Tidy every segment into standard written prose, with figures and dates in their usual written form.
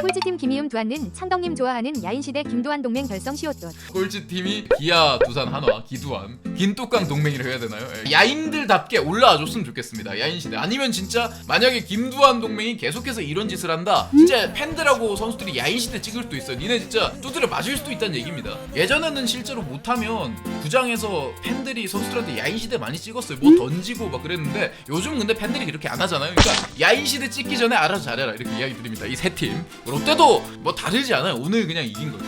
꼴찌팀 김희움 두한는 창덕님 좋아하는 야인시대 김두한 동맹 결성 시옷돈. 꼴찌팀이 기아, 두산, 한화, 기두한, 긴뚜깡 동맹이라 해야 되나요? 야인들답게 올라와줬으면 좋겠습니다. 야인시대. 아니면 진짜 만약에 김두한 동맹이 계속해서 이런 짓을 한다, 진짜 팬들하고 선수들이 야인시대 찍을 수도 있어. 니네 진짜 두드려 맞을 수도 있다는 얘기입니다. 예전에는 실제로 못하면 구장에서 팬들이 선수들한테 야인시대 많이 찍었어요. 뭐 던지고 막 그랬는데 요즘 근데 팬들이 그렇게 안 하잖아요. 그러니까 야인시대 찍기 전에 알아서 잘해라 이렇게 이야기 드립니다. 이 세 팀. 롯데도 뭐 다르지 않아요. 오늘 그냥 이긴 거지.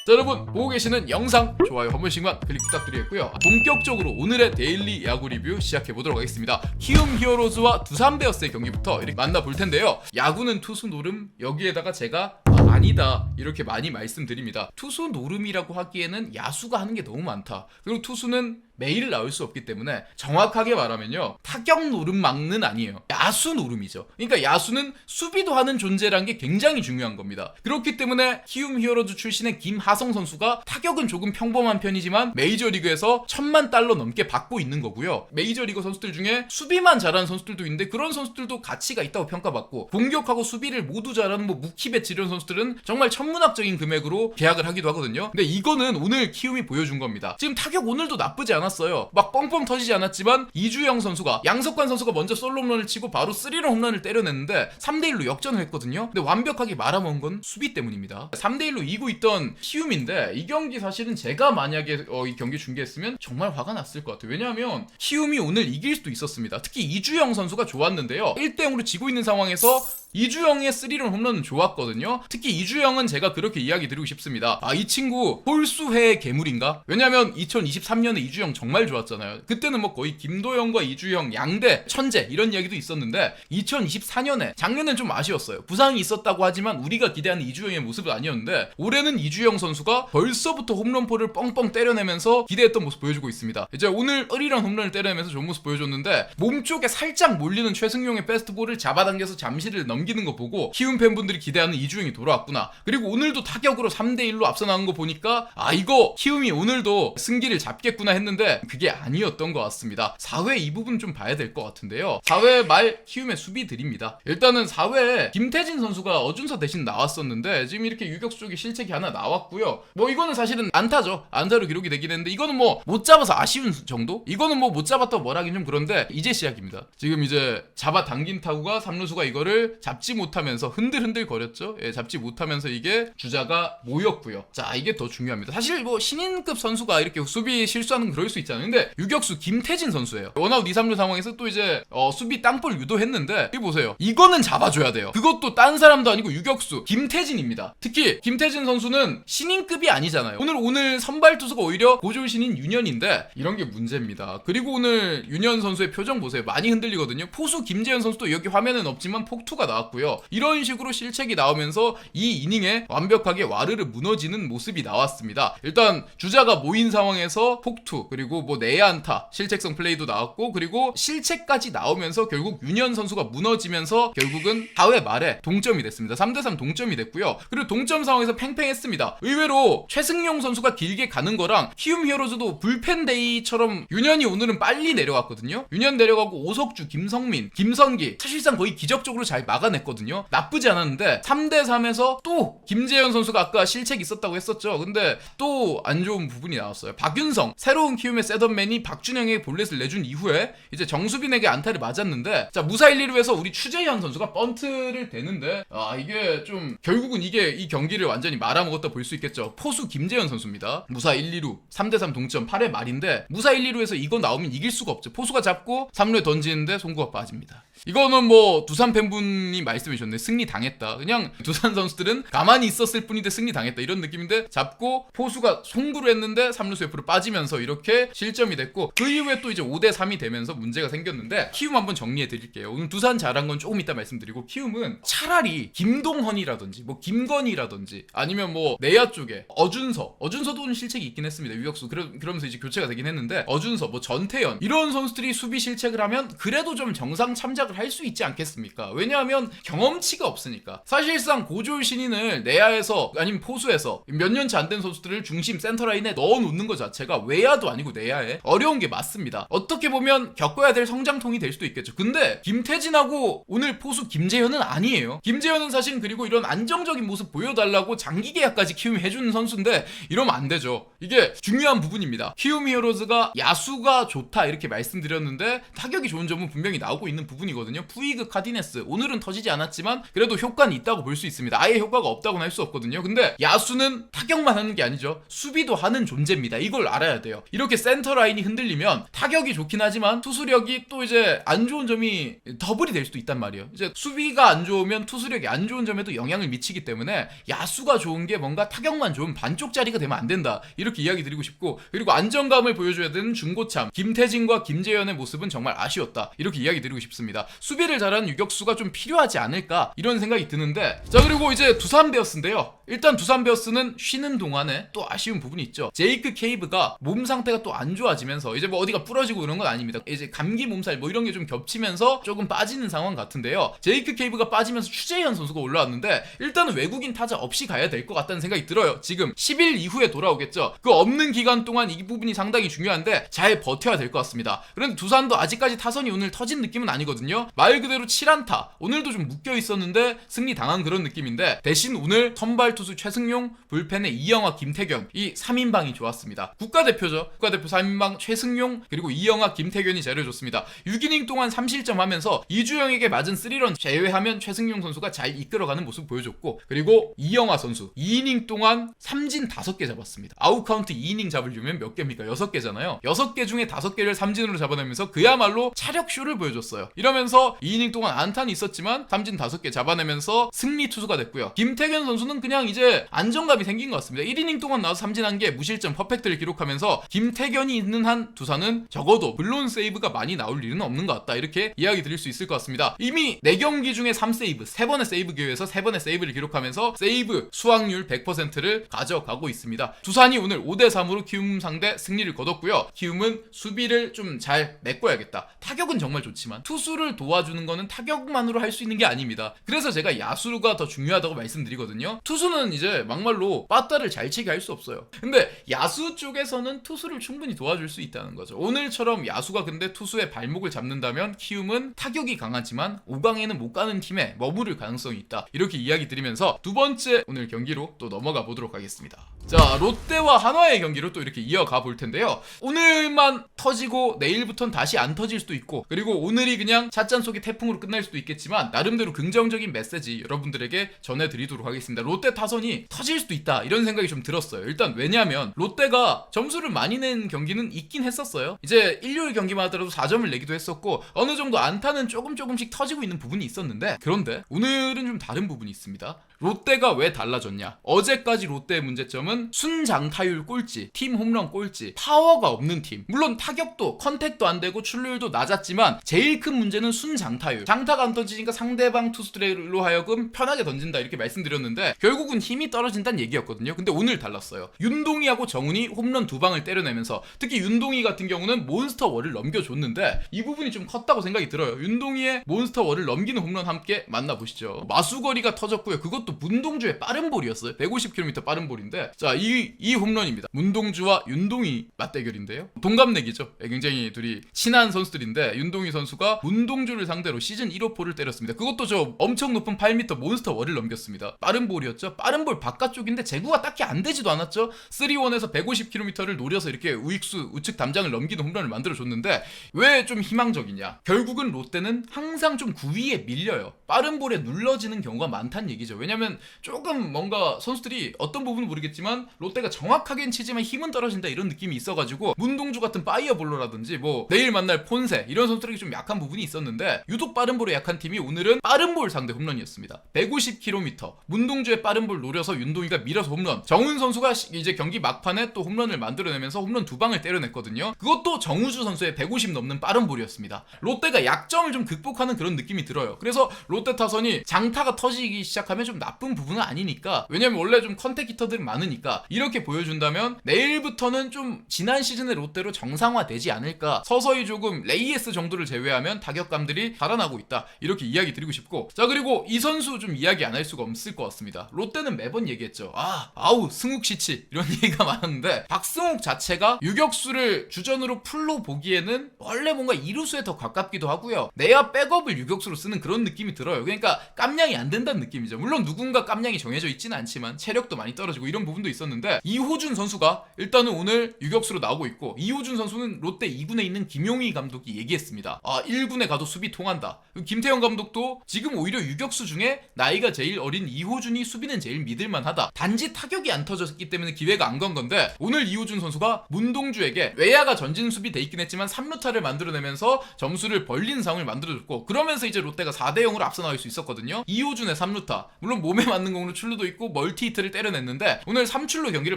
자, 여러분 보고 계시는 영상 좋아요 한 번씩만 클릭 부탁드리겠고요. 본격적으로 오늘의 데일리 야구 리뷰 시작해 보도록 하겠습니다. 키움 히어로즈와 두산 베어스의 경기부터 이렇게 만나볼 텐데요. 야구는 투수 노름, 여기에다가 제가 아니다 이렇게 많이 말씀드립니다. 투수 노름이라고 하기에는 야수가 하는 게 너무 많다. 그리고 투수는 매일 나올 수 없기 때문에 정확하게 말하면요, 타격 노름망은 아니에요. 야수 노름이죠. 그러니까 야수는 수비도 하는 존재라는 게 굉장히 중요한 겁니다. 그렇기 때문에 키움 히어로즈 출신의 김하성 선수가 타격은 조금 평범한 편이지만 메이저리그에서 $1000,000 넘게 받고 있는 거고요. 메이저리그 선수들 중에 수비만 잘하는 선수들도 있는데 그런 선수들도 가치가 있다고 평가받고, 공격하고 수비를 모두 잘하는 뭐 무키 배치 이런 선수들은 정말 천문학적인 금액으로 계약을 하기도 하거든요. 근데 이거는 오늘 키움이 보여준 겁니다. 지금 타격 오늘도 나쁘지 않았어요. 막 뻥뻥 터지지 않았지만 이주영 선수가, 양석관 선수가 먼저 솔로 홈런을 치고 바로 3런 홈런을 때려냈는데 3대1로 역전을 했거든요. 근데 완벽하게 말아먹은 건 수비 때문입니다. 3대1로 이기고 있던 키움인데 이 경기 사실은 제가 만약에 이 경기 중계했으면 정말 화가 났을 것 같아요. 왜냐하면 키움이 오늘 이길 수도 있었습니다. 특히 이주영 선수가 좋았는데요. 1대0으로 지고 있는 상황에서 이주영의 3런 홈런은 좋았거든요. 특히 이주영은 제가 그렇게 이야기 드리고 싶습니다. 이 친구 홀수회의 괴물인가? 왜냐면 2023년에 이주영 정말 좋았잖아요. 그때는 뭐 거의 김도영과 이주영 양대 천재 이런 이야기도 있었는데 2024년에, 작년엔 좀 아쉬웠어요. 부상이 있었다고 하지만 우리가 기대하는 이주영의 모습은 아니었는데 올해는 이주영 선수가 벌써부터 홈런포를 뻥뻥 때려내면서 기대했던 모습 보여주고 있습니다. 이제 오늘 1런 홈런을 때려내면서 좋은 모습 보여줬는데 몸쪽에 살짝 몰리는 최승용의 패스트볼을 잡아당겨서 잠시를 넘기는 거 보고 키움 팬분들이 기대하는 이주영이 돌아왔구나. 그리고 오늘도 타격으로 3대1로 앞서 나간 거 보니까 이거 키움이 오늘도 승기를 잡겠구나 했는데 그게 아니었던 것 같습니다. 4회 이 부분 좀 봐야 될 것 같은데요. 4회 말 키움의 수비들입니다. 일단은 4회에 김태진 선수가 어준서 대신 나왔었는데 지금 이렇게 유격수 쪽에 실책이 하나 나왔고요. 뭐 이거는 사실은 안타죠. 안타로 기록이 되긴 했는데 이거는 뭐 못 잡아서 아쉬운 정도? 이거는 뭐 못 잡았다고 뭐라긴 좀 그런데 이제 시작입니다. 지금 이제 잡아당긴 타구가 3루수가 이거를 잡지 못하면서 흔들흔들 거렸죠. 잡지 못하면서 이게 주자가 모였고요. 자, 이게 더 중요합니다. 사실 뭐 신인급 선수가 이렇게 수비 실수하는 건 그럴 수 있잖아요. 근데 유격수 김태진 선수예요. 원아웃 2, 3루 상황에서 또 이제 수비 땅볼 유도했는데 이 보세요. 이거는 잡아줘야 돼요. 그것도 딴 사람도 아니고 유격수 김태진입니다. 특히 김태진 선수는 신인급이 아니잖아요. 오늘 선발 투수가 오히려 고졸 신인 윤현인데 이런 게 문제입니다. 그리고 오늘 윤현 선수의 표정 보세요. 많이 흔들리거든요. 포수 김재현 선수도 여기 화면은 없지만 폭투가 나왔고요. 이런 식으로 실책이 나오면서 이 이닝에 완벽하게 와르르 무너지는 모습이 나왔습니다. 일단 주자가 모인 상황에서 폭투, 그리고 뭐 내야 안타, 실책성 플레이도 나왔고, 그리고 실책까지 나오면서 결국 윤현 선수가 무너지면서 결국은 4회 말에 동점이 됐습니다. 3대3 동점이 됐고요. 그리고 동점 상황에서 팽팽했습니다. 의외로 최승용 선수가 길게 가는 거랑 키움 히어로즈도 불펜데이처럼 윤현이 오늘은 빨리 내려갔거든요. 윤현 내려가고 오석주, 김성민, 김선기 사실상 거의 기적적으로 잘 막아냈거든요. 나쁘지 않았는데 3대3에서 또 김재현 선수가 아까 실책이 있었다고 했었죠. 근데 또 안 좋은 부분이 나왔어요. 박윤성, 새로운 키움의 셋업맨이 박준영에게 볼넷을 내준 이후에 이제 정수빈에게 안타를 맞았는데, 자, 무사 1-2루에서 우리 추재현 선수가 번트를 대는데 이게 좀 결국은 이게 이 경기를 완전히 말아먹었다 볼 수 있겠죠. 포수 김재현 선수입니다. 무사 1-2루 3대3 동점 8회 말인데 무사 1-2루에서 이거 나오면 이길 수가 없죠. 포수가 잡고 3루에 던지는데 송구가 빠집니다. 이거는 뭐 두산 팬분이 말씀해 주셨네. 승리 당했다. 그냥 두산 선수들은 가만히 있었을 뿐인데 승리 당했다 이런 느낌인데, 잡고 포수가 송구를 했는데 3루수 옆으로 빠지면서 이렇게 실점이 됐고, 그 이후에 또 이제 5대3이 되면서 문제가 생겼는데 키움 한번 정리해 드릴게요. 오늘 두산 잘한 건 조금 이따 말씀드리고, 키움은 차라리 김동헌이라든지 뭐 김건희라든지 아니면 뭐 내야 쪽에 어준서도 오늘 실책이 있긴 했습니다. 유격수 그러면서 이제 교체가 되긴 했는데 어준서, 뭐 전태현 이런 선수들이 수비 실책을 하면 그래도 좀 정상 참작을 할 수 있지 않겠습니까? 왜냐하면 왜냐면 경험치가 없으니까. 사실상 고졸 신인을 내야에서 아니면 포수에서 몇 년치 안 된 선수들을 중심 센터라인에 넣어놓는 것 자체가 외야도 아니고 내야에 어려운 게 맞습니다. 어떻게 보면 겪어야 될 성장통이 될 수도 있겠죠. 근데 김태진하고 오늘 포수 김재현은 아니에요. 김재현은 사실 그리고 이런 안정적인 모습 보여달라고 장기 계약까지 키움이 해주는 선수인데 이러면 안 되죠. 이게 중요한 부분입니다. 키움 히어로즈가 야수가 좋다 이렇게 말씀드렸는데 타격이 좋은 점은 분명히 나오고 있는 부분이거든요. 푸이그 카디네스 오늘은 터지지 않았지만 그래도 효과는 있다고 볼 수 있습니다. 아예 효과가 없다고는 할 수 없거든요. 근데 야수는 타격만 하는 게 아니죠. 수비도 하는 존재입니다. 이걸 알아야 돼요. 이렇게 센터 라인이 흔들리면 타격이 좋긴 하지만 투수력이 또 이제 안 좋은 점이 더블이 될 수도 있단 말이에요. 이제 수비가 안 좋으면 투수력이 안 좋은 점에도 영향을 미치기 때문에 야수가 좋은 게 뭔가 타격만 좋은 반쪽짜리가 되면 안 된다. 이렇게 이야기 드리고 싶고, 그리고 안정감을 보여줘야 되는 중고참 김태진과 김재현의 모습은 정말 아쉬웠다. 이렇게 이야기 드리고 싶습니다. 수비를 잘하는 유격수가 좀 필요하지 않을까 이런 생각이 드는데, 자 그리고 이제 두산 베어스인데요. 일단 두산 베어스는 쉬는 동안에 또 아쉬운 부분이 있죠. 제이크 케이브가 몸 상태가 또 안 좋아지면서 이제 뭐 어디가 부러지고 이런 건 아닙니다. 이제 감기 몸살 뭐 이런 게 좀 겹치면서 조금 빠지는 상황 같은데요. 제이크 케이브가 빠지면서 추재현 선수가 올라왔는데 일단은 외국인 타자 없이 가야 될 것 같다는 생각이 들어요. 지금 10일 이후에 돌아오겠죠. 그 없는 기간 동안 이 부분이 상당히 중요한데 잘 버텨야 될 것 같습니다. 그런데 두산도 아직까지 타선이 오늘 터진 느낌은 아니거든요. 말 그대로 7안타. 오늘도 좀 묶여 있었는데 승리 당한 그런 느낌인데, 대신 오늘 선발 투수 최승용, 불펜에 이영하, 김태견 이 3인방이 좋았습니다. 국가대표죠. 국가대표 3인방 최승용 그리고 이영하, 김태견이 잘해줬습니다. 6이닝 동안 3실점 하면서 이주영에게 맞은 3런 제외하면 최승용 선수가 잘 이끌어가는 모습 보여줬고, 그리고 이영하 선수 2이닝 동안 삼진 5개 잡았습니다. 아웃카운트 2이닝 잡으려면 몇 개입니까? 6개잖아요. 6개 중에 5개를 삼진으로 잡아내면서 그야말로 차력쇼를 보여줬어요. 이러면서 2이닝 동안 안타는 있었지만 삼진 5개 잡아내면서 승리 투수가 됐고요. 김태견 선수는 그냥 이제 안정감이 생긴 것 같습니다. 1이닝 동안 나와서 삼진 1개 무실점 퍼펙트를 기록하면서 김태견이 있는 한 두산은 적어도 물론 세이브가 많이 나올 일은 없는 것 같다. 이렇게 이야기 드릴 수 있을 것 같습니다. 이미 4경기 중에 3세이브, 3번의 세이브 기회에서 3번의 세이브를 기록하면서 세이브 수확률 100%를 가져가고 있습니다. 두산이 오늘 5대3으로 키움 상대 승리를 거뒀고요. 키움은 수비를 좀 잘 메꿔야겠다. 타격은 정말 좋지만 투수를 도와주는 거는 타격만으로 할 수 있는 게 아닙니다. 그래서 제가 야수가 더 중요하다고 말씀드리거든요. 투수는 이제 막말로 빠따를 잘 치게 할 수 없어요. 근데 야수 쪽에서는 투수를 충분히 도와줄 수 있다는 거죠. 오늘처럼 야수가 근데 투수의 발목을 잡는다면 키움은 타격이 강하지만 5강에는 못 가는 팀에 머무를 가능성이 있다. 이렇게 이야기 드리면서 두 번째 오늘 경기로 또 넘어가 보도록 하겠습니다. 자, 롯데와 한화의 경기로 또 이렇게 이어가 볼 텐데요. 오늘만 터지고 내일부터는 다시 안 터질 수도 있고, 그리고 오늘이 그냥 찻잔 속의 태풍으로 끝날 수도 있겠지만 나름대로 긍정적인 메시지 여러분들에게 전해드리도록 하겠습니다. 롯데 타선이 터질 수도 있다 이런 생각이 좀 들었어요. 일단 왜냐하면 롯데가 점수를 많이 낸 경기는 있긴 했었어요. 이제 일요일 경기만 하더라도 4점을 내기도 했었고 어느 정도 안타는 조금씩 터지고 있는 부분이 있었는데, 그런데 오늘은 좀 다른 부분이 있습니다. 롯데가 왜 달라졌냐? 어제까지 롯데의 문제점은 순장타율 꼴찌, 팀 홈런 꼴찌, 파워가 없는 팀. 물론 타격도 컨택도 안 되고 출루율도 낮았지만 제일 큰 문제는 순장타율. 장타가 안 던지니까 상대방 투수들로 하여금 편하게 던진다 이렇게 말씀드렸는데 결국은 힘이 떨어진다는 얘기였거든요. 근데 오늘 달랐어요. 윤동희하고 정훈이 홈런 2방을 때려내면서, 특히 윤동희 같은 경우는 몬스터월을 넘겨줬는데 이 부분이 좀 컸다고 생각이 들어요. 윤동희의 몬스터월을 넘기는 홈런 함께 만나보시죠. 마수거리가 터졌고요. 그것도 문동주의 빠른 볼이었어요. 150km 빠른 볼인데, 자, 이 홈런입니다. 문동주와 윤동희 맞대결인데요. 동갑내기죠. 굉장히 둘이 친한 선수들인데 윤동희 선수가 문동주를 상대로 시즌 1호포를 때렸습니다. 그것도 저 엄청 높은 8m 몬스터 월을 넘겼습니다. 빠른 볼이었죠. 빠른 볼 바깥쪽인데 제구가 딱히 안 되지도 않았죠. 3-1에서 150km를 노려서 이렇게 우익수 우측 담장을 넘기는 홈런을 만들어줬는데 왜 좀 희망적이냐? 결국은 롯데는 항상 좀 구위에 밀려요. 빠른 볼에 눌러지는 경우가 많다는 얘기죠. 왜냐면 조금 뭔가 선수들이 어떤 부분은 모르겠지만 롯데가 정확하게는 치지만 힘은 떨어진다 이런 느낌이 있어가지고 문동주 같은 파이어볼러라든지 뭐 내일 만날 폰세 이런 선수들에게 좀 약한 부분이 있었는데, 유독 빠른 볼에 약한 팀이 오늘은 빠른 볼 상대 홈런이었습니다. 150km 문동주의 빠른 볼 노려서 윤동희가 밀어서 홈런, 정훈 선수가 이제 경기 막판에 또 홈런을 만들어내면서 홈런 2방을 때려냈거든요. 그것도 정우주 선수의 150 넘는 빠른 볼이었습니다. 롯데가 약점을 좀 극복하는 그런 느낌이 들어요. 그래서 롯데 타선이 장타가 터지기 시작하면 좀 나쁜 부분은 아니니까, 왜냐면 원래 좀 컨택 히터들이 많으니까 아니까 이렇게 보여준다면 내일부터는 좀 지난 시즌의 롯데로 정상화되지 않을까. 서서히 조금 레이에스 정도를 제외하면 타격감들이 달아나고 있다. 이렇게 이야기 드리고 싶고, 자 그리고 이 선수 좀 이야기 안 할 수가 없을 것 같습니다. 롯데는 매번 얘기했죠. 아우 승욱 시치 이런 얘기가 많았는데 박승욱 자체가 유격수를 주전으로 풀로 보기에는 원래 뭔가 이루수에 더 가깝기도 하고요. 내야 백업을 유격수로 쓰는 그런 느낌이 들어요. 그러니까 깜냥이 안 된다는 느낌이죠. 물론 누군가 깜냥이 정해져 있지는 않지만 체력도 많이 떨어지고 이런 부분도 있었는데, 이호준 선수가 일단은 오늘 유격수로 나오고 있고, 이호준 선수는 롯데 2군에 있는 김용희 감독이 얘기했습니다. 1군에 가도 수비 통한다. 김태형 감독도 지금 오히려 유격수 중에 나이가 제일 어린 이호준이 수비는 제일 믿을만하다. 단지 타격이 안 터졌기 때문에 기회가 안 간 건데, 오늘 이호준 선수가 문동주에게 외야가 전진 수비 돼 있긴 했지만 3루타를 만들어내면서 점수를 벌린 상황을 만들어줬고, 그러면서 이제 롯데가 4대0으로 앞서 나갈 수 있었거든요. 이호준의 3루타, 물론 몸에 맞는 공으로 출루도 있고 멀티히트를 때려냈는데 오늘 3출루 경기를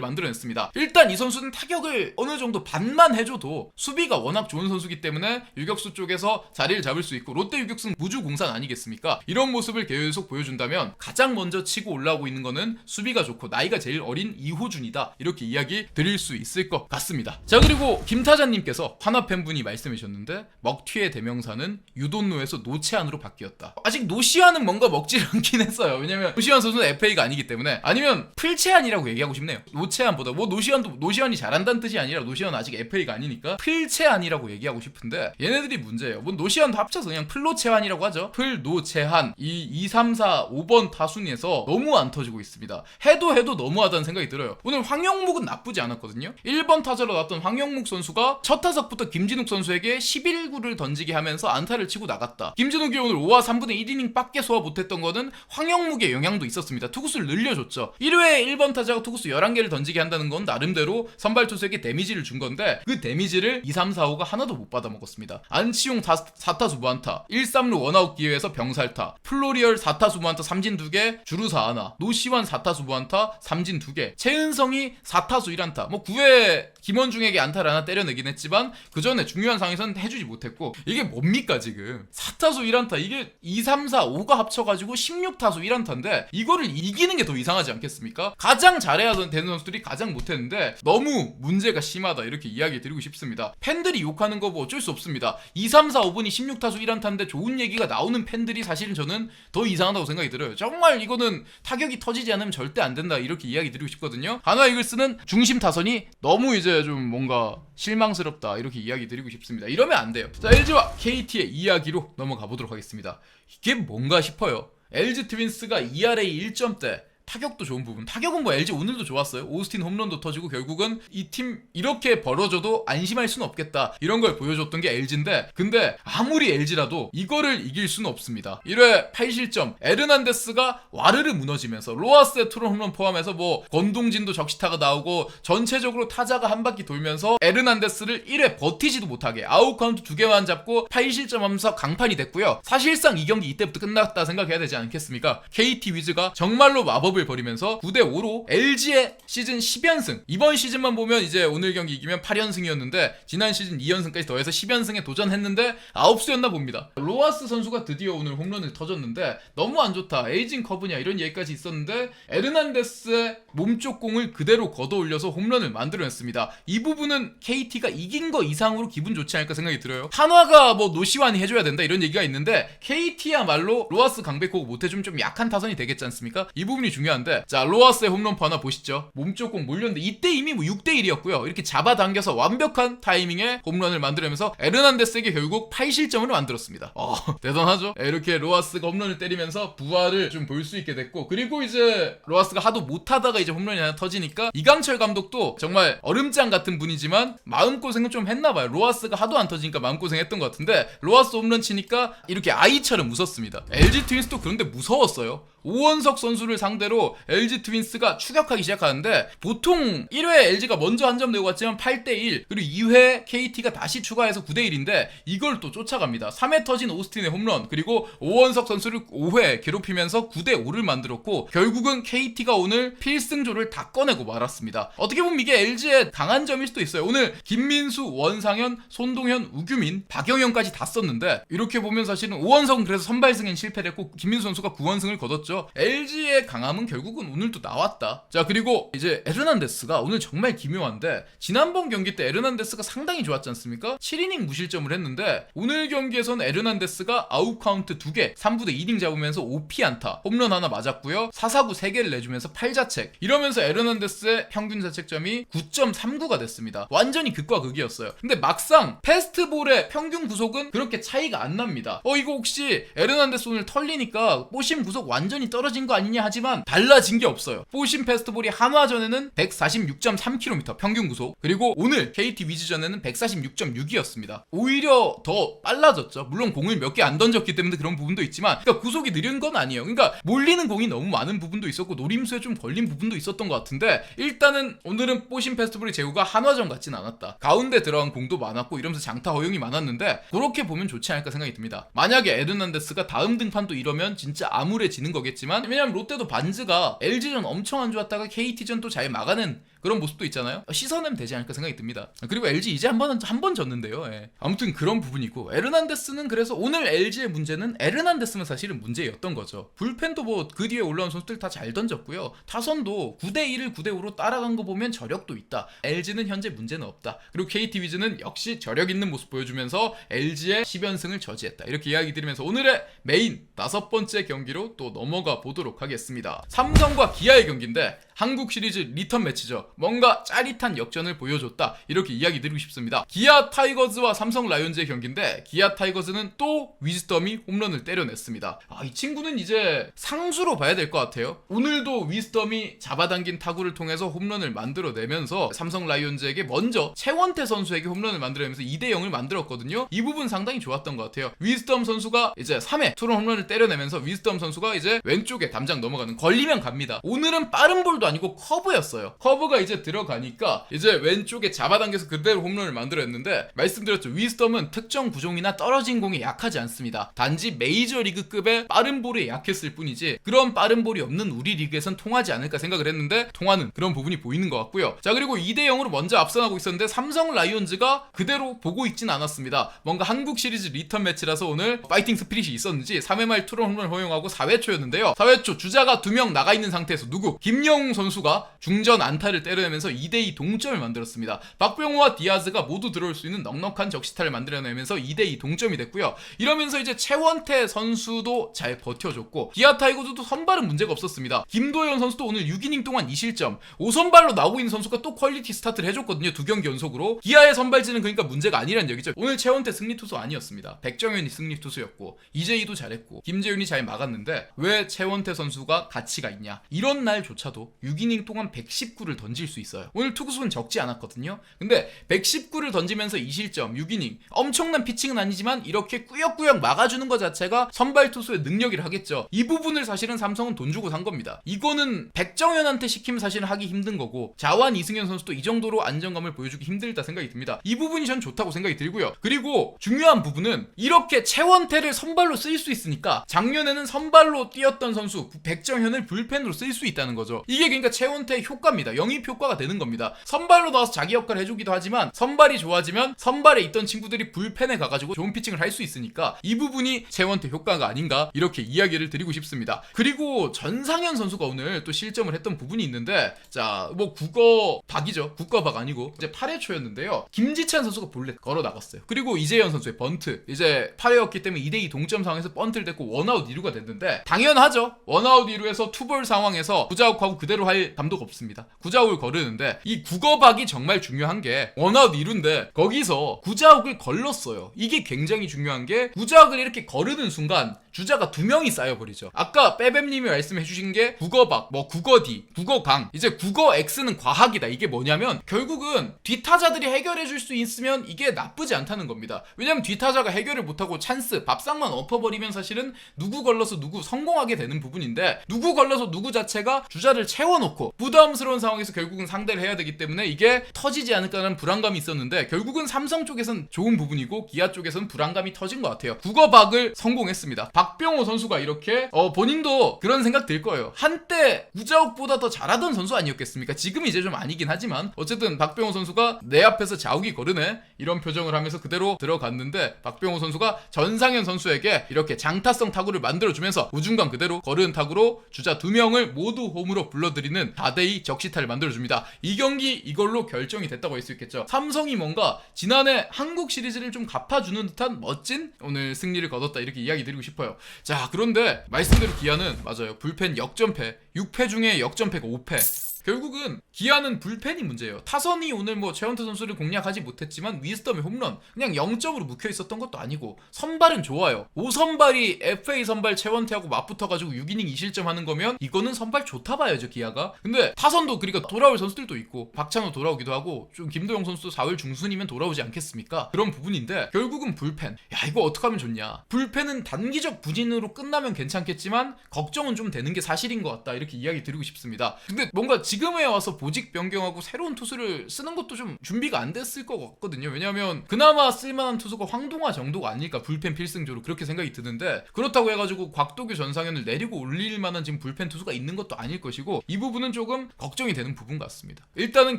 만들어냈습니다. 일단 이 선수는 타격을 어느 정도 반만 해줘도 수비가 워낙 좋은 선수기 때문에 유격수 쪽에서 자리를 잡을 수 있고, 롯데 유격수는 무주공산 아니겠습니까? 이런 모습을 계속 보여준다면 가장 먼저 치고 올라오고 있는 거는 수비가 좋고 나이가 제일 어린 이호준이다. 이렇게 이야기 드릴 수 있을 것 같습니다. 자 그리고 김타자님께서 한화 팬분이 말씀해 주셨는데, 먹튀의 대명사는 유돈노에서 노채한으로 바뀌었다. 아직 노시안은 뭔가 먹질 않긴 했어요. 왜냐면 노시안 선수는 FA가 아니기 때문에. 아니면 풀채한이라고 얘기하고 싶네요. 노채한보다 뭐 노시안이 잘한다는 뜻이 아니라 노시안은 아직 FA가 아니니까 풀채한이라고 얘기하고 싶은데, 얘네들이 문제예요. 뭐 노시안도 합쳐서 그냥 플로채한이라고 하죠. 풀노채한. 이 2, 3, 4, 5번 타순위에서 너무 안 터지고 있습니다. 해도 너무하다는 생각이 들어요. 오늘 황영묵은 나쁘지 않았거든요. 1번 타자로 나왔던 황영묵 선수가 첫 타석부터 김진욱 선수에게 11구를 던지게 하면서 안타를 치고 나갔다. 김진욱이 오늘 5와 3분의 1이닝 밖에 소화 못했던 거는 황영묵의 영향도 있었습니다. 투구수를 늘려줬죠. 1회에 1번 타자가 투구수 11개를 던지게 한다는 건 나름대로 선발 투수에게 데미지를 준 건데, 그 데미지를 2, 3, 4, 5가 하나도 못 받아먹었습니다. 안치용 4타수 무안타, 1, 3루 원아웃 기회에서 병살타, 플로리얼 4타수 무안타 삼진 2개, 주루사 하나, 노시환 4타수 무안타 삼진 2개, 최은성이 4타수 1안타. 뭐 9회 김원중에게 안타를 하나 때려내긴 했지만 그 전에 중요한 상황에서는 해주지 못했고, 이게 뭡니까 지금 4타수 1안타, 이게 2, 3, 4, 5가 합쳐가지고 16타수 1안타인데 이거를 이기는 게 더 이상하지 않겠습니까? 가장 잘해야 되는 선수들이 가장 못했는데 너무 문제가 심하다. 이렇게 이야기 드리고 싶습니다. 팬들이 욕하는 거 뭐 어쩔 수 없습니다. 2, 3, 4, 5분이 16타수 1안타인데 좋은 얘기가 나오는 팬들이 사실은 저는 더 이상하다고 생각이 들어요. 정말 이거는 타격이 터지지 않으면 절대 안 된다. 이렇게 이야기 드리고 싶거든요. 한화 이글스는 중심 타선이 너무 이제 좀 뭔가 실망스럽다. 이렇게 이야기 드리고 싶습니다. 이러면 안 돼요. 자, LG와 KT의 이야기로 넘어가 보도록 하겠습니다. 이게 뭔가 싶어요. LG 트윈스가 ERA 1점대, 타격도 좋은 부분. 타격은 뭐 LG 오늘도 좋았어요. 오스틴 홈런도 터지고 결국은 이 팀 이렇게 벌어져도 안심할 수는 없겠다. 이런 걸 보여줬던 게 LG인데, 근데 아무리 LG라도 이거를 이길 수는 없습니다. 1회 8실점, 에르난데스가 와르르 무너지면서 로하스의 투런 홈런 포함해서 뭐 권동진도 적시타가 나오고 전체적으로 타자가 한 바퀴 돌면서 에르난데스를 1회 버티지도 못하게 아웃 카운트 2개만 잡고 8실점 하면서 강판이 됐고요. 사실상 이 경기 이때부터 끝났다 생각해야 되지 않겠습니까? KT 위즈가 정말로 마법을 벌이면서 9대5로 LG의 시즌 10연승, 이번 시즌만 보면 이제 오늘 경기 이기면 8연승이었는데 지난 시즌 2연승까지 더해서 10연승에 도전했는데 9수였나 봅니다. 로하스 선수가 드디어 오늘 홈런을 터졌는데 너무 안 좋다, 에이징 커브냐 이런 얘기까지 있었는데 에르난데스의 몸쪽 공을 그대로 걷어올려서 홈런을 만들어냈습니다. 이 부분은 KT가 이긴 거 이상으로 기분 좋지 않을까 생각이 들어요. 한화가 뭐 노시환이 해줘야 된다 이런 얘기가 있는데 KT야말로 로하스 강백호가 못해주면 좀 약한 타선이 되겠지 않습니까? 이 부분이 중요한데, 자 로하스의 홈런포 하나 보시죠. 몸쪽 공 몰렸는데 이때 이미 뭐 6대1이었고요. 이렇게 잡아당겨서 완벽한 타이밍에 홈런을 만들면서 에르난데스에게 결국 8실점을 만들었습니다. 대단하죠? 이렇게 로하스가 홈런을 때리면서 부활을 좀 볼 수 있게 됐고, 그리고 이제 로하스가 하도 못하다가 이제 홈런이 하나 터지니까 이강철 감독도 정말 얼음장 같은 분이지만 마음고생은 좀 했나봐요. 로하스가 하도 안 터지니까 마음고생 했던 것 같은데 로하스 홈런 치니까 이렇게 아이처럼 웃었습니다. LG 트윈스도 그런데 무서웠어요. 오원석 선수를 상대로 LG 트윈스가 추격하기 시작하는데, 보통 1회 LG가 먼저 한 점 내고 갔지만 8대1, 그리고 2회 KT가 다시 추가해서 9대1인데 이걸 또 쫓아갑니다. 3회 터진 오스틴의 홈런, 그리고 오원석 선수를 5회 괴롭히면서 9대5를 만들었고 결국은 KT가 오늘 필승조를 다 꺼내고 말았습니다. 어떻게 보면 이게 LG의 강한 점일 수도 있어요. 오늘 김민수, 원상현, 손동현, 우규민, 박영현까지 다 썼는데 이렇게 보면 사실은 오원석은 그래서 선발 승인 실패를 했고 김민수 선수가 9원승을 거뒀죠. 거죠. LG의 강함은 결국은 오늘 또 나왔다. 자, 그리고 이제 에르난데스가 오늘 정말 기묘한데 지난번 경기 때 에르난데스가 상당히 좋았지 않습니까? 7이닝 무실점을 했는데 오늘 경기에서는 에르난데스가 아웃 카운트 2개 3부대 2이닝 잡으면서 5피안타 홈런 하나 맞았고요. 4사구 3개를 내주면서 8자책 이러면서 에르난데스의 평균 자책점이 9.39가 됐습니다. 완전히 극과 극이었어요. 근데 막상 패스트볼의 평균 구속은 그렇게 차이가 안 납니다. 이거 혹시 에르난데스 오늘 털리니까 뽀심 구속 완전히 떨어진 거 아니냐 하지만 달라진 게 없어요. 뽀심 패스트볼이 한화전에는 146.3km 평균 구속 그리고 오늘 KT 위즈전에는 146.6이었습니다. 오히려 더 빨라졌죠. 물론 공을 몇 개 안 던졌기 때문에 그런 부분도 있지만 그러니까 구속이 느린 건 아니에요. 그러니까 몰리는 공이 너무 많은 부분도 있었고 노림수에 좀 걸린 부분도 있었던 것 같은데 일단은 오늘은 뽀심 페스티벌의 제구가 한화전 같진 않았다. 가운데 들어간 공도 많았고 이러면서 장타 허용이 많았는데 그렇게 보면 좋지 않을까 생각이 듭니다. 만약에 에르난데스가 다음 등판도 이러면 진짜 암울해지는 거겠지만 왜냐면 롯데도 반즈가 LG전 엄청 안 좋았다가 KT전 또 잘 막아낸 그런 모습도 있잖아요. 씻어내면 되지 않을까 생각이 듭니다. 그리고 LG 이제 한 번 졌는데요. 예. 아무튼 그런 부분이고 에르난데스는 그래서 오늘 LG의 문제는 에르난데스만 사실은 문제였던 거죠. 불펜도 뭐 그 뒤에 올라온 선수들 다 잘 던졌고요. 타선도 9대1을 9대5로 따라간 거 보면 저력도 있다. LG는 현재 문제는 없다. 그리고 KT 위즈는 역시 저력 있는 모습 보여주면서 LG의 10연승을 저지했다. 이렇게 이야기 드리면서 오늘의 메인 5번째 경기로 또 넘어가 보도록 하겠습니다. 삼성과 기아의 경기인데 한국 시리즈 리턴 매치죠. 뭔가 짜릿한 역전을 보여줬다. 이렇게 이야기 드리고 싶습니다. 기아 타이거즈와 삼성 라이온즈의 경기인데 기아 타이거즈는 또 위즈덤이 홈런을 때려냈습니다. 이 친구는 이제 상수로 봐야 될 것 같아요. 오늘도 위즈덤이 잡아당긴 타구를 통해서 홈런을 만들어내면서 삼성 라이온즈에게 먼저 최원태 선수에게 홈런을 만들어내면서 2대0을 만들었거든요. 이 부분 상당히 좋았던 것 같아요. 위즈덤 선수가 이제 3회 투런 홈런을 때려내면서 위즈덤 선수가 이제 왼쪽에 담장 넘어가는 걸리면 갑니다. 오늘은 빠른 볼도 아니고 커브였어요. 커브가 이제 들어가니까 이제 왼쪽에 잡아당겨서 그대로 홈런을 만들어냈는데 말씀드렸죠. 위즈덤은 특정 구종이나 떨어진 공에 약하지 않습니다. 단지 메이저리그급의 빠른 볼에 약했을 뿐이지 그런 빠른 볼이 없는 우리 리그에선 통하지 않을까 생각을 했는데 통하는 그런 부분이 보이는 것 같고요. 자, 그리고 2대0으로 먼저 앞서나고 있었는데 삼성 라이온즈가 그대로 보고 있진 않았습니다. 뭔가 한국 시리즈 리턴 매치라서 오늘 파이팅 스피릿이 있었는지 3회 말 투런 홈런 허용하고 4회 초였는데요. 4회 초 주자가 2명 나가 있는 상태에서 김영웅 선수가 중전 안타를 때려내면서 2대2 동점을 만들었습니다. 박병호와 디아즈가 모두 들어올 수 있는 넉넉한 적시타를 만들어내면서 2대2 동점이 됐고요. 이러면서 이제 최원태 선수도 잘 버텨줬고 기아 타이거즈도 선발은 문제가 없었습니다. 김도현 선수도 오늘 6이닝 동안 2실점 5선발로 나오고 있는 선수가 또 퀄리티 스타트를 해줬거든요. 2경기 연속으로. 기아의 선발진은 그러니까 문제가 아니란 얘기죠. 오늘 최원태 승리투수 아니었습니다. 백정현이 승리투수였고 이재희도 잘했고 김재윤이 잘 막았는데 왜 최원태 선수가 가치가 있냐. 이런 날조차도 6이닝 동안 119를 던질 수 있어요. 오늘 투구수는 적지 않았거든요. 근데 119를 던지면서 2실점 6이닝 엄청난 피칭은 아니지만 이렇게 꾸역꾸역 막아주는 것 자체가 선발 투수의 능력이라 하겠죠. 이 부분을 사실은 삼성은 돈 주고 산 겁니다. 이거는 백정현한테 시키면 사실은 하기 힘든 거고 자완 이승현 선수도 이 정도로 안정감을 보여주기 힘들다 생각이 듭니다. 이 부분이 전 좋다고 생각이 들고요. 그리고 중요한 부분은 이렇게 최원태를 선발로 쓸 수 있으니까 작년에는 선발로 뛰었던 선수 백정현을 불펜으로 쓸 수 있다는 거죠. 이게 그러니까 최원태의 효과입니다. 영입 효과가 되는 겁니다. 선발로 나와서 자기 역할을 해주기도 하지만 선발이 좋아지면 선발에 있던 친구들이 불펜에 가가지고 좋은 피칭을 할 수 있으니까 이 부분이 최원태 효과가 아닌가 이렇게 이야기를 드리고 싶습니다. 그리고 전상현 선수가 오늘 또 실점을 했던 부분이 있는데 자, 뭐 국어 박이죠. 국거 박 아니고 이제 8회 초였는데요. 김지찬 선수가 볼넷 걸어 나갔어요. 그리고 이재현 선수의 번트 이제 8회였기 때문에 2대2 동점 상황에서 번트를 댔고 원아웃 2루가 됐는데 당연하죠. 원아웃 2루에서 투볼 상황에서 구자욱하고 그대로 할 감독 없습니다. 구자욱을 거르는데 이 국어박이 정말 중요한 게 원아웃 2루인데 거기서 구자욱을 걸렀어요. 이게 굉장히 중요한 게 구자욱을 이렇게 거르는 순간 주자가 2명이 쌓여버리죠. 아까 빼뱀님이 말씀해주신 게 국어박, 뭐 국어디, 국어강 이제 국어X는 과학이다. 이게 뭐냐면 결국은 뒷타자들이 해결해줄 수 있으면 이게 나쁘지 않다는 겁니다. 왜냐면 뒷타자가 해결을 못하고 찬스, 밥상만 엎어버리면 사실은 누구 걸러서 누구 성공하게 되는 부분인데 누구 걸러서 누구 자체가 주자를 채워놓고 부담스러운 상황에서 결국은 상대를 해야 되기 때문에 이게 터지지 않을까라는 불안감이 있었는데 결국은 삼성 쪽에선 좋은 부분이고 기아 쪽에서는 불안감이 터진 것 같아요. 국어박을 성공했습니다. 박병호 선수가 이렇게 본인도 그런 생각 들 거예요. 한때 구자욱보다 더 잘하던 선수 아니었겠습니까? 지금 이제 좀 아니긴 하지만 어쨌든 박병호 선수가 내 앞에서 자욱이 거르네 이런 표정을 하면서 그대로 들어갔는데 박병호 선수가 전상현 선수에게 이렇게 장타성 타구를 만들어주면서 우중간 그대로 거른 타구로 주자 2명을 모두 홈으로 불러들이는 4대2 적시타를 만들어줍니다. 이 경기 이걸로 결정이 됐다고 할 수 있겠죠. 삼성이 뭔가 지난해 한국 시리즈를 좀 갚아주는 듯한 멋진 오늘 승리를 거뒀다 이렇게 이야기 드리고 싶어요. 자, 그런데 말씀대로 기아는 맞아요. 불펜 역전패, 6패 중에 역전패가 5패. 결국은 기아는 불펜이 문제예요. 타선이 오늘 뭐 최원태 선수를 공략하지 못했지만 위즈덤의 홈런 그냥 0점으로 묵혀 있었던 것도 아니고 선발은 좋아요. 5선발이 FA 선발 최원태하고 맞붙어가지고 6이닝 2실점 하는 거면 이거는 선발 좋다 봐야죠 기아가. 근데 타선도 그러니까 돌아올 선수들도 있고 박찬호 돌아오기도 하고 좀 김도영 선수도 4월 중순이면 돌아오지 않겠습니까? 그런 부분인데 결국은 불펜. 야, 이거 어떻게 하면 좋냐. 불펜은 단기적 부진으로 끝나면 괜찮겠지만 걱정은 좀 되는 게 사실인 것 같다 이렇게 이야기 드리고 싶습니다. 근데 뭔가 지금에 와서 보직 변경하고 새로운 투수를 쓰는 것도 좀 준비가 안 됐을 것 같거든요. 왜냐하면 그나마 쓸만한 투수가 황동화 정도가 아닐까 불펜 필승조로 그렇게 생각이 드는데 그렇다고 해가지고 곽도규 전상현을 내리고 올릴 만한 지금 불펜 투수가 있는 것도 아닐 것이고 이 부분은 조금 걱정이 되는 부분 같습니다. 일단은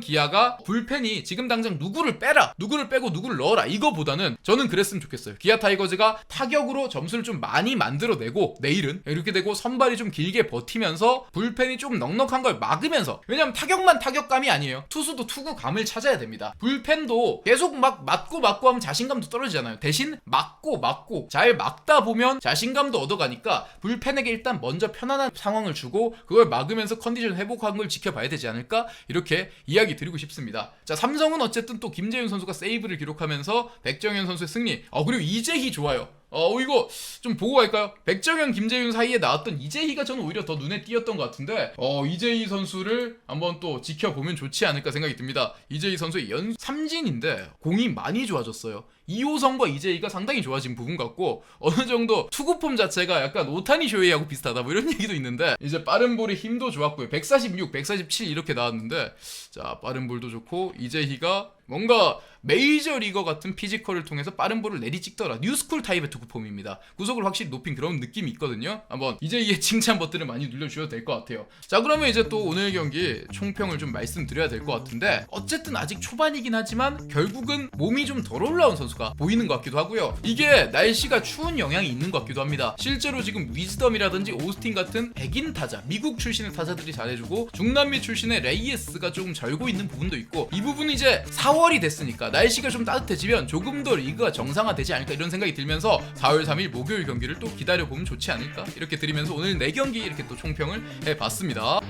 기아가 불펜이 지금 당장 누구를 빼라 누구를 빼고 누구를 넣어라 이거보다는 저는 그랬으면 좋겠어요. 기아 타이거즈가 타격으로 점수를 좀 많이 만들어내고 내일은 이렇게 되고 선발이 좀 길게 버티면서 불펜이 좀 넉넉한 걸 막으면서 왜냐면 타격만 타격감이 아니에요. 투수도 투구감을 찾아야 됩니다. 불펜도 계속 막 맞고 하면 자신감도 떨어지잖아요. 대신 맞고 잘 막다 보면 자신감도 얻어가니까 불펜에게 일단 먼저 편안한 상황을 주고 그걸 막으면서 컨디션 회복한 걸 지켜봐야 되지 않을까 이렇게 이야기 드리고 싶습니다. 자, 삼성은 어쨌든 또 김재윤 선수가 세이브를 기록하면서 백정현 선수의 승리. 그리고 이재희 좋아요. 이거 좀 보고 갈까요? 백정현, 김재윤 사이에 나왔던 이재희가 저는 오히려 더 눈에 띄었던 것 같은데 이재희 선수를 한번 또 지켜보면 좋지 않을까 생각이 듭니다. 이재희 선수의 삼진인데 공이 많이 좋아졌어요. 이호성과 이재희가 상당히 좋아진 부분 같고 어느 정도 투구폼 자체가 약간 오타니 쇼헤이하고 비슷하다 뭐 이런 얘기도 있는데 이제 빠른 볼의 힘도 좋았고요. 146, 147 이렇게 나왔는데 자, 빠른 볼도 좋고 이재희가 뭔가 메이저리거 같은 피지컬을 통해서 빠른 볼을 내리찍더라. 뉴스쿨 타입의 투구폼입니다. 구속을 확실히 높인 그런 느낌이 있거든요. 한번 이재희의 칭찬 버튼을 많이 눌러주셔도 될 것 같아요. 자, 그러면 이제 또 오늘 경기 총평을 좀 말씀드려야 될 것 같은데 어쨌든 아직 초반이긴 하지만 결국은 몸이 좀 덜 올라온 선수가 보이는 것 같기도 하고요. 이게 날씨가 추운 영향이 있는 것 같기도 합니다. 실제로 지금 위즈덤이라든지 오스틴 같은 백인 타자, 미국 출신의 타자들이 잘해주고 중남미 출신의 레이에스가 조금 절고 있는 부분도 있고 이 부분은 이제 4월이 됐으니까 날씨가 좀 따뜻해지면 조금 더 리그가 정상화되지 않을까 이런 생각이 들면서 4월 3일 목요일 경기를 또 기다려보면 좋지 않을까 이렇게 드리면서 오늘 4경기 이렇게 또 총평을 해봤습니다.